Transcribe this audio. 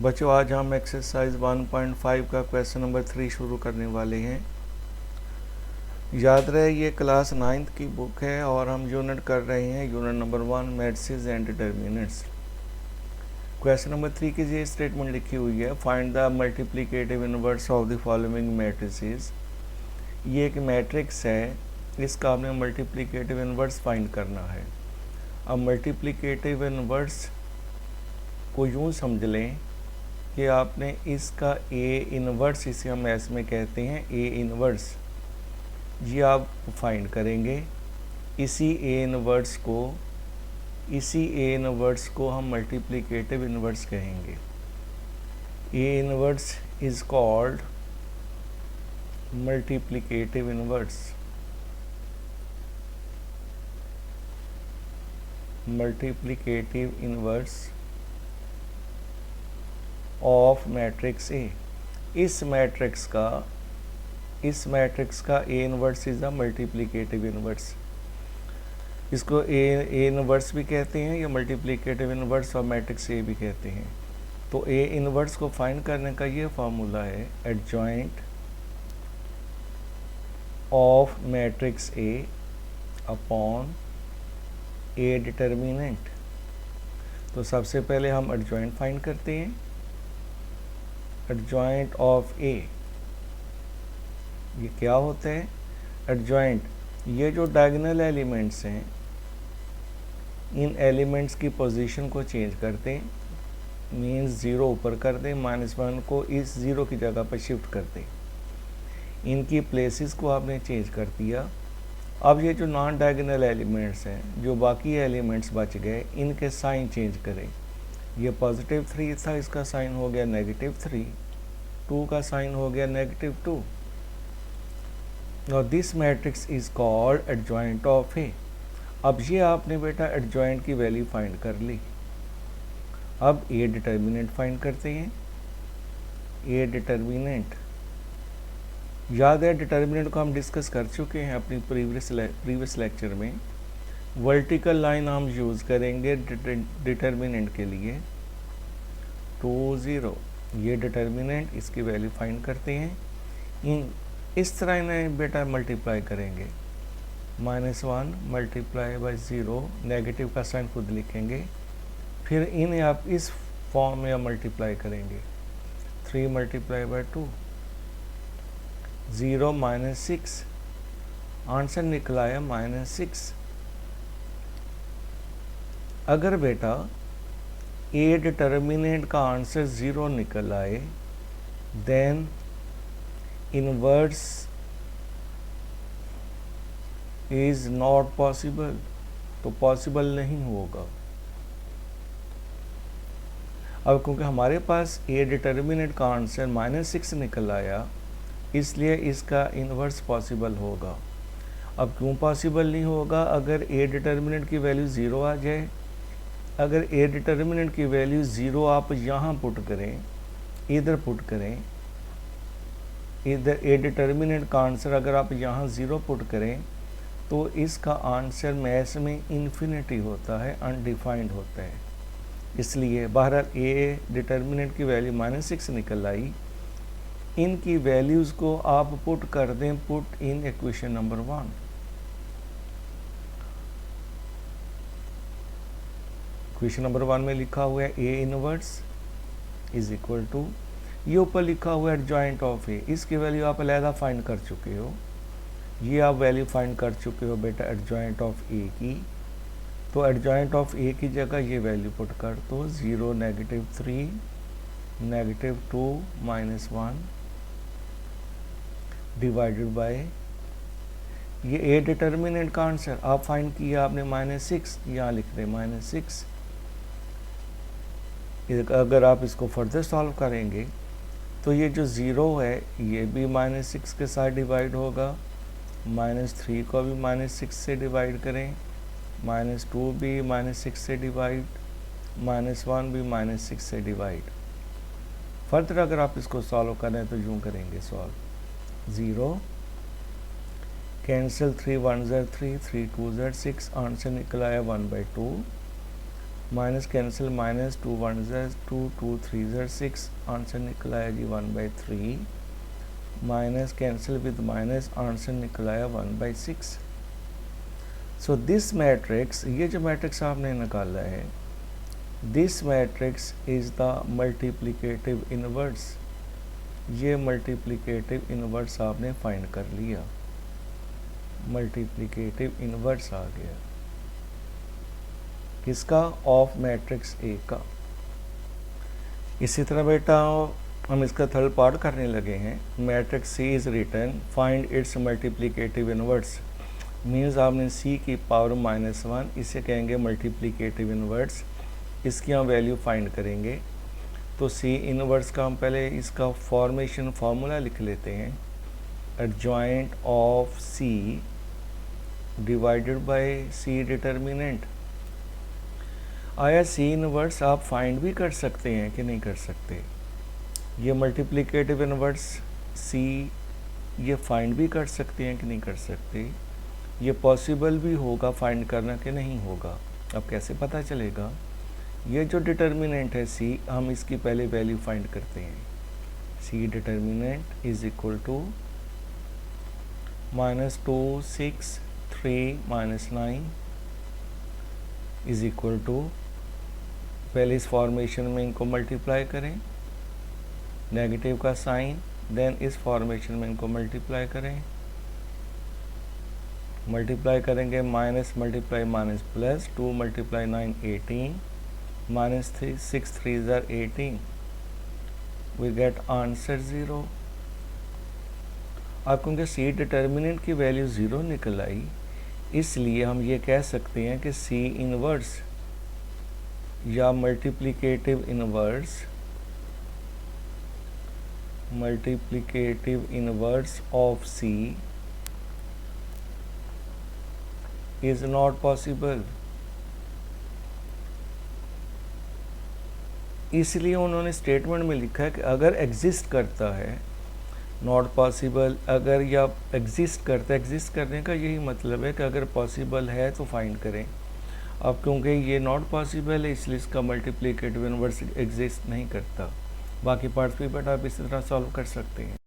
बच्चों आज हम एक्सरसाइज 1.5 का क्वेश्चन नंबर 3 शुरू करने वाले हैं। याद रहे ये क्लास 9th की बुक है और हम यूनिट कर रहे हैं unit number 1 matrices and determinants. Question number 3 की ये स्टेटमेंट लिखी हुई है, find the multiplicative inverse of the following matrices. ये एक मैट्रिक्स है, इसका आपने मल्टीप्लिकेटिव इनवर्स फाइंड करना है। अब मल्टीप्लिकेटिव इनवर्स को यूँ समझ लें कि आपने इसका ए इनवर्स, इसे हम एस में कहते हैं ए इनवर्स, ये आप फाइंड करेंगे। इसी ए इनवर्स को हम मल्टीप्लिकेटिव इनवर्स कहेंगे। ए inverse is called multiplicative inverse. Multiplicative inverse of matrix A. इस मैट्रिक्स का ए inverse is the multiplicative inverse. इसको ए इनवर्स भी कहते हैं या multiplicative inverse of matrix A भी कहते हैं। तो ए इनवर्स को फाइंड करने का ये फार्मूला है, adjoint of matrix A upon A determinant. तो सबसे पहले हम एडजॉइंट फाइंड करते हैं। एडजॉइंट ऑफ ए, ये क्या होता है? एडजॉइंट, ये जो डायगोनल एलिमेंट्स हैं, इन एलिमेंट्स की पोजीशन को चेंज करते हैं, मीन्स ज़ीरो ऊपर कर दें, -1 को इस ज़ीरो की जगह पर शिफ्ट कर दें। इनकी प्लेसेस को आपने चेंज कर दिया। अब ये जो नॉन डायगोनल एलिमेंट्स हैं, जो बाकी एलिमेंट्स बच गए, इनके साइन चेंज करें। ये +3 था, इसका साइन हो गया -3, 2 का साइन हो गया -2। और this matrix is called adjoint of A. अब ये आपने बेटा एडजॉइंट की वैल्यू फाइंड कर ली। अब ए डिटर्मिनेंट फाइंड करते हैं। ए डिटर्मिनेंट, याद है डिटर्मिनेंट को हम डिस्कस कर चुके हैं अपनी प्रीवियस लेक्चर में। वर्टिकल लाइन हम यूज़ करेंगे डिटर्मिनेंट के लिए, 2 0। ये डिटर्मिनेंट, इसकी वैल्यू फाइंड करते हैं। इस तरह इन्हें बेटा मल्टीप्लाई करेंगे, -1 मल्टीप्लाई बाई 0, नेगेटिव का साइन खुद लिखेंगे। फिर इन्हें आप इस फॉर्म में मल्टीप्लाई करेंगे, 3 मल्टीप्लाई बाई 2, 0 -6, आंसर निकला है -6। अगर बेटा ए डिटर्मिनेंट का आंसर 0 निकल आए, then inverse is not possible, तो पॉसिबल नहीं होगा। अब क्योंकि हमारे पास ए डिटर्मिनेंट का आंसर -6 निकल आया, इसलिए इसका इनवर्स पॉसिबल होगा। अब क्यों पॉसिबल नहीं होगा? अगर ए डिटर्मिनेंट की वैल्यू 0 आ जाए, अगर ए डिटर्मिनेंट की वैल्यू 0 आप यहाँ पुट करें, इधर पुट करें, इधर ए डिटर्मिनेंट का आंसर अगर आप यहाँ 0 पुट करें, तो इसका आंसर मैथ्स में इन्फिनिटी होता है, अनडिफाइंड होता है। इसलिए बहरहाल ए डिटर्मिनेंट की वैल्यू -6 निकल आई। इनकी वैल्यूज़ को आप पुट कर दें, put in equation number 1। Equation number 1 में लिखा हुआ है A inverse is equal to, ये ऊपर लिखा हुआ है एडजॉइंट ऑफ ए। इसकी वैल्यू आप अलहदा फाइंड कर चुके हो, ये आप वैल्यू फाइंड कर चुके हो बेटा एडजॉइंट ऑफ ए की। तो एडजॉइंट ऑफ ए की जगह ये वैल्यू पुट कर दो, 0 -3 -2 -1 डिवाइडेड बाय, ये ए डिटर्मिनेंट का आंसर आप फाइंड किया आपने -6, यहाँ लिख दें -6। अगर आप इसको फर्दर सॉल्व करेंगे तो ये जो 0 है ये भी -6 के साथ डिवाइड होगा, -3 को भी -6 से डिवाइड करें, -2 भी -6 से डिवाइड, -1 भी -6 से डिवाइड। फर्दर अगर आप इसको सॉल्व करें तो यूँ करेंगे सॉल्व, 0 कैंसिल, 3 1 3 3 2 6, आंसर निकला है 1/2। माइनस कैंसिल, माइनस 2 1 ज़र 2 2 3 ज़र 6, आंसर निकल आया जी 1/3। Minus cancel with minus, answer निकल आया 1/6। सो दिस मैट्रिक्स, ये जो मैट्रिक्स आपने निकाला है, this matrix is the multiplicative inverse. ये मल्टीप्लिकेटिव इनवर्स आपने फाइंड कर लिया, मल्टीप्लिकेटिव इनवर्स आ गया किसका, ऑफ मैट्रिक्स ए का। इसी तरह बेटा हम इसका थर्ड पार्ट करने लगे हैं। Matrix C is written, find its multiplicative inverse. Means आपने सी की पावर -1, इसे कहेंगे मल्टीप्लिकेटिव इनवर्स। इसकी हम वैल्यू फाइंड करेंगे। तो सी इनवर्स का हम पहले इसका फॉर्मेशन फार्मूला लिख लेते हैं। Adjoint of C divided by C determinant. आया सी इनवर्स आप फाइंड भी कर सकते हैं कि नहीं कर सकते? ये मल्टीप्लिकेटिव इनवर्स सी ये फाइंड भी कर सकते हैं कि नहीं कर सकते? ये पॉसिबल भी होगा फाइंड करना कि नहीं होगा? अब कैसे पता चलेगा? ये जो डिटर्मिनेंट है सी, हम इसकी पहले वैल्यू फाइंड करते हैं। C determinant is equal to -2 6 3 -9 is equal to, पहले इस फॉर्मेशन में इनको मल्टीप्लाई करें, नेगेटिव का साइन, देन इस फॉर्मेशन में इनको मल्टीप्लाई करें, मल्टीप्लाई करेंगे माइनस मल्टीप्लाई माइनस प्लस, 2 × 9 18, -3 6 3 ज़र 18, वी गेट आंसर 0। अब क्योंकि सी डिटर्मिनेंट की वैल्यू 0 निकल आई, इसलिए हम ये कह सकते हैं कि सी इनवर्स या multiplicative inverse of C is not possible. इसलिए उन्होंने स्टेटमेंट में लिखा है कि अगर एग्जिस्ट करता है, नॉट पॉसिबल, अगर या एग्जिस्ट करता है, एग्जिस्ट करने का यही मतलब है कि अगर पॉसिबल है तो फाइंड करें। अब क्योंकि ये नॉट पॉसिबल है, इसलिए इसका मल्टीप्लिकेटिव इनवर्स एग्जिस्ट नहीं करता। बाकी पार्ट्स भी बट आप इसी तरह सॉल्व कर सकते हैं।